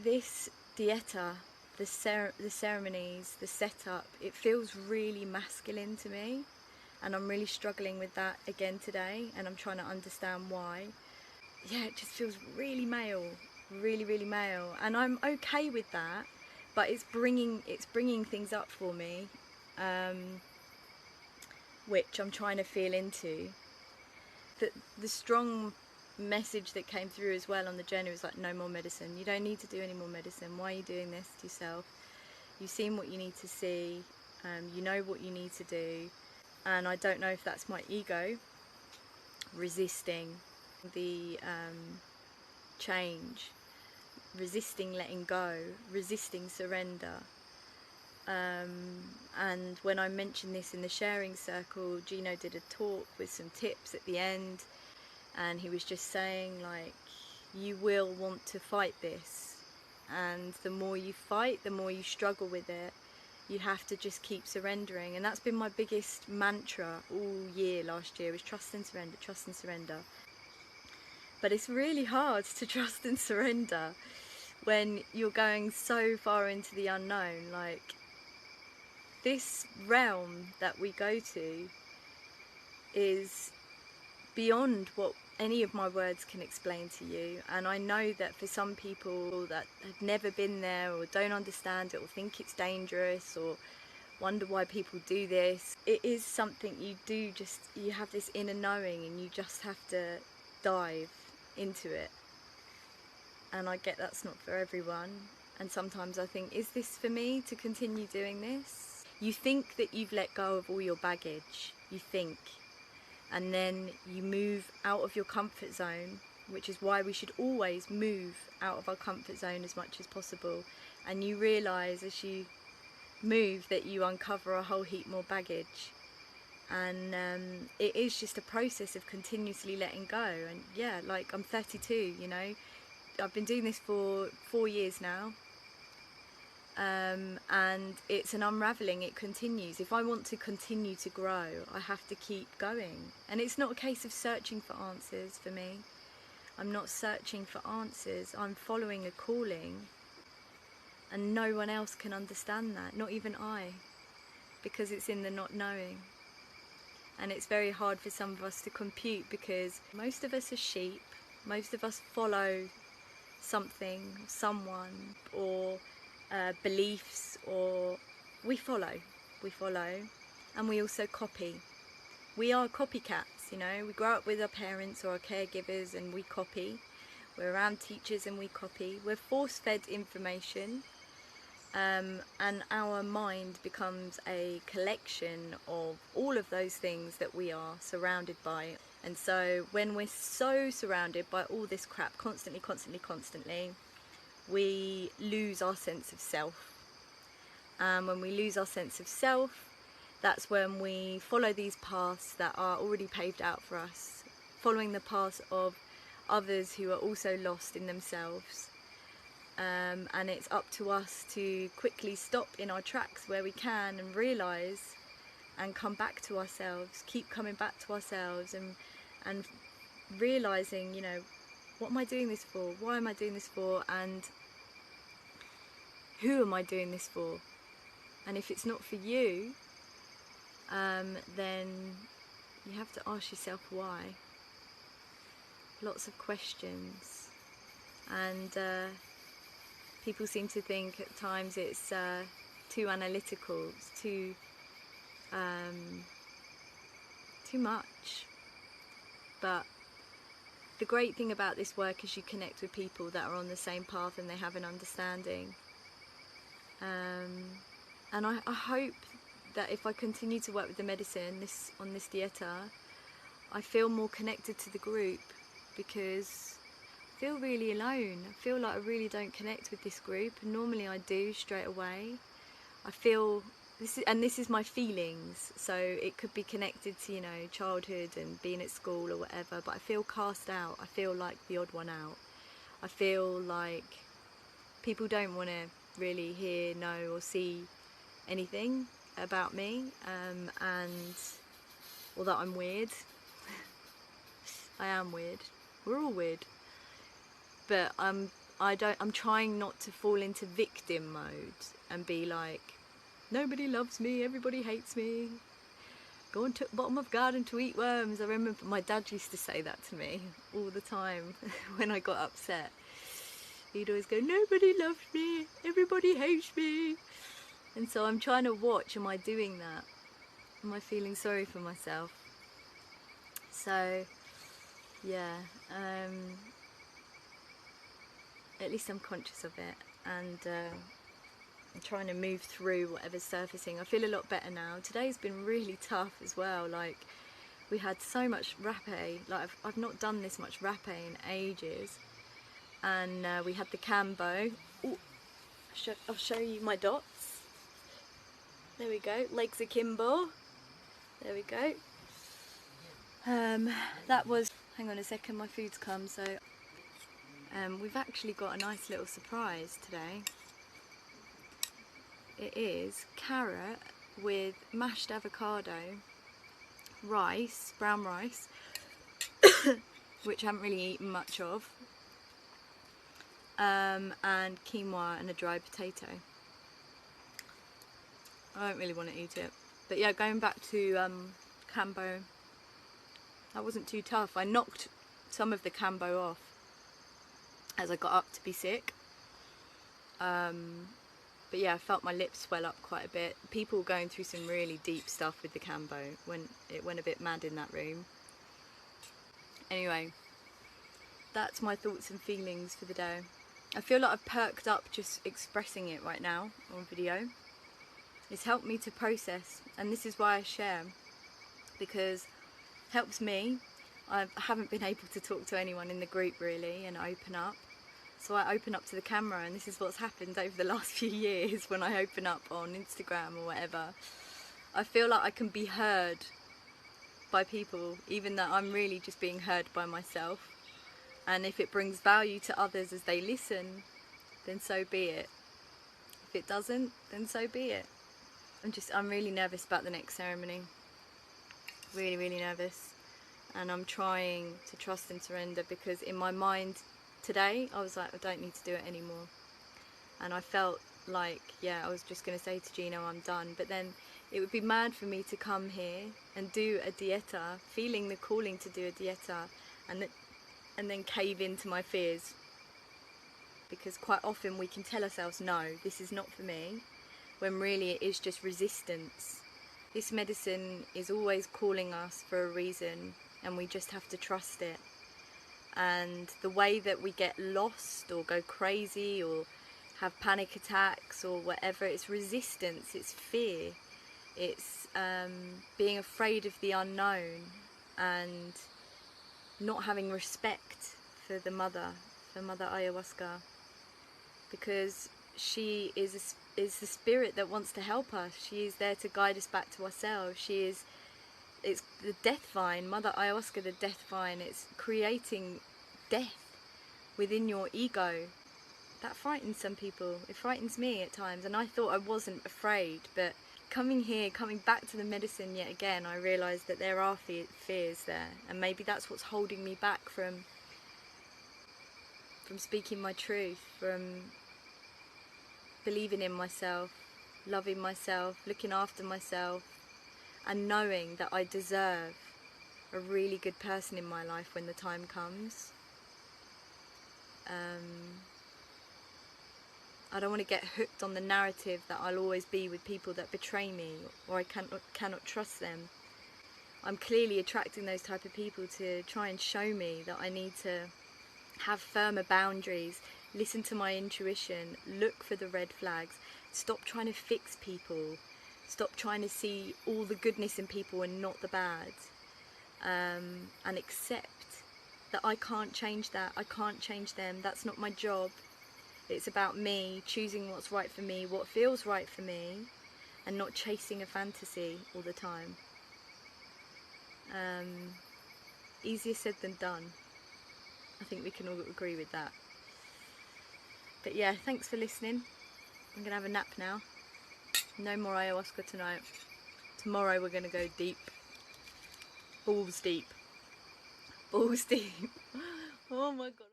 This Dieta, the ceremonies, the setup, it feels really masculine to me, and I'm really struggling with that again today, and I'm trying to understand why. Yeah, it just feels really male, really male, and I'm okay with that, but it's bringing things up for me, which I'm trying to feel into. The strong message that came through as well on the journey was like, no more medicine. You don't need to do any more medicine. Why are you doing this to yourself? You've seen what you need to see. You know what you need to do. And I don't know if that's my ego resisting the change, resisting letting go, resisting surrender. And when I mentioned this in the sharing circle, Gino did a talk with some tips at the end, and he was just saying, like, you will want to fight this, and the more you fight, the more you struggle with it. You have to just keep surrendering, and that's been my biggest mantra all year last year, was trust and surrender, trust and surrender. But it's really hard to trust and surrender when you're going so far into the unknown. Like, this realm that we go to is beyond what any of my words can explain to you, and I know that for some people that have never been there or don't understand it or think it's dangerous or wonder why people do this, it is something you have this inner knowing, and you just have to dive into it. And I get that's not for everyone, and sometimes I think, is this for me to continue doing this? You think that you've let go of all your baggage, you think, and then you move out of your comfort zone, which is why we should always move out of our comfort zone as much as possible, and you realise as you move that you uncover a whole heap more baggage. And it is just a process of continuously letting go. And yeah, like, I'm 32, you know, I've been doing this for 4 years now, and it's an unravelling. It continues. If I want to continue to grow, I have to keep going. And it's not a case of searching for answers for me. I'm not searching for answers. I'm following a calling, and no one else can understand that, not even I, because it's in the not knowing. And it's very hard for some of us to compute, because most of us are sheep. Most of us follow something, someone, or beliefs, or we follow, and we also copy. We are copycats, you know. We grow up with our parents or our caregivers and we copy. We're around teachers and we copy. We're force-fed information, and our mind becomes a collection of all of those things that we are surrounded by. And so when we're so surrounded by all this crap constantly, we lose our sense of self. And when we lose our sense of self, that's when we follow these paths that are already paved out for us, following the paths of others who are also lost in themselves. And it's up to us to quickly stop in our tracks where we can and realise and come back to ourselves, keep coming back to ourselves, and realising, you know, what am I doing this for? Why am I doing this for? And who am I doing this for? And if it's not for you, then you have to ask yourself why. Lots of questions. And people seem to think at times it's too analytical, it's too much. But the great thing about this work is you connect with people that are on the same path and they have an understanding. And I hope that if I continue to work with the medicine on this Dieta, I feel more connected to the group, because I feel really alone. I feel like I really don't connect with this group, and normally I do straight away. I feel this is my feelings, so it could be connected to, you know, childhood and being at school or whatever, but I feel cast out. I feel like the odd one out. I feel like people don't want to really hear, know or see anything about me, or that I'm weird. I am weird. We're all weird. But I'm I'm trying not to fall into victim mode and be like, nobody loves me, everybody hates me, go and to the bottom of garden to eat worms. I remember my dad used to say that to me all the time when I got upset. He'd always go, nobody loves me, everybody hates me. And so I'm trying to watch, am I doing that? Am I feeling sorry for myself? So yeah, at least I'm conscious of it, and I'm trying to move through whatever's surfacing. I feel a lot better now. Today's been really tough as well. Like, we had so much rapé. Like, I've not done this much rapé in ages. And we had the cambo. Ooh, I'll show you my dots. There we go. Legs akimbo. There we go. That was, hang on a second, my food's come. So we've actually got a nice little surprise today. It is carrot with mashed avocado, rice, brown rice, which I haven't really eaten much of, and quinoa and a dried potato. I don't really want to eat it. But yeah, going back to cambo, that wasn't too tough. I knocked some of the cambo off as I got up to be sick. But yeah, I felt my lips swell up quite a bit. People were going through some really deep stuff with the cambo when it went a bit mad in that room. Anyway, that's my thoughts and feelings for the day. I feel like I've perked up just expressing it right now on video. It's helped me to process, and this is why I share, because it helps me. I haven't been able to talk to anyone in the group really and open up. So I open up to the camera, and this is what's happened over the last few years when I open up on Instagram or whatever. I feel like I can be heard by people, even though I'm really just being heard by myself. And if it brings value to others as they listen, then so be it. If it doesn't, then so be it. I'm really nervous about the next ceremony. Really, really nervous. And I'm trying to trust and surrender, because in my mind today I was like, I don't need to do it anymore. And I felt like, yeah, I was just going to say to Gino, I'm done. But then it would be mad for me to come here and do a dieta, feeling the calling to do a dieta, and then cave into my fears. Because quite often we can tell ourselves, no, this is not for me, when really it is just resistance. This medicine is always calling us for a reason, and we just have to trust it. And the way that we get lost or go crazy or have panic attacks or whatever, it's resistance, it's fear, it's being afraid of the unknown and not having respect for the mother, for Mother Ayahuasca, because she is the spirit that wants to help us. She is there to guide us back to ourselves. It's the death vine, Mother Ayahuasca, the death vine. It's creating death within your ego. That frightens some people. It frightens me at times, and I thought I wasn't afraid, but coming here, coming back to the medicine yet again, I realised that there are fears there, and maybe that's what's holding me back from speaking my truth, from believing in myself, loving myself, looking after myself, and knowing that I deserve a really good person in my life when the time comes. I don't want to get hooked on the narrative that I'll always be with people that betray me, or I cannot trust them. I'm clearly attracting those type of people to try and show me that I need to have firmer boundaries, listen to my intuition, look for the red flags, stop trying to fix people, stop trying to see all the goodness in people and not the bad, and accept that I can't change that, I can't change them, that's not my job. It's about me choosing what's right for me, what feels right for me, and not chasing a fantasy all the time. Easier said than done. I think we can all agree with that. But yeah, thanks for listening. I'm going to have a nap now. No more ayahuasca tonight. Tomorrow we're going to go deep. Balls deep. Balls deep. Oh my God.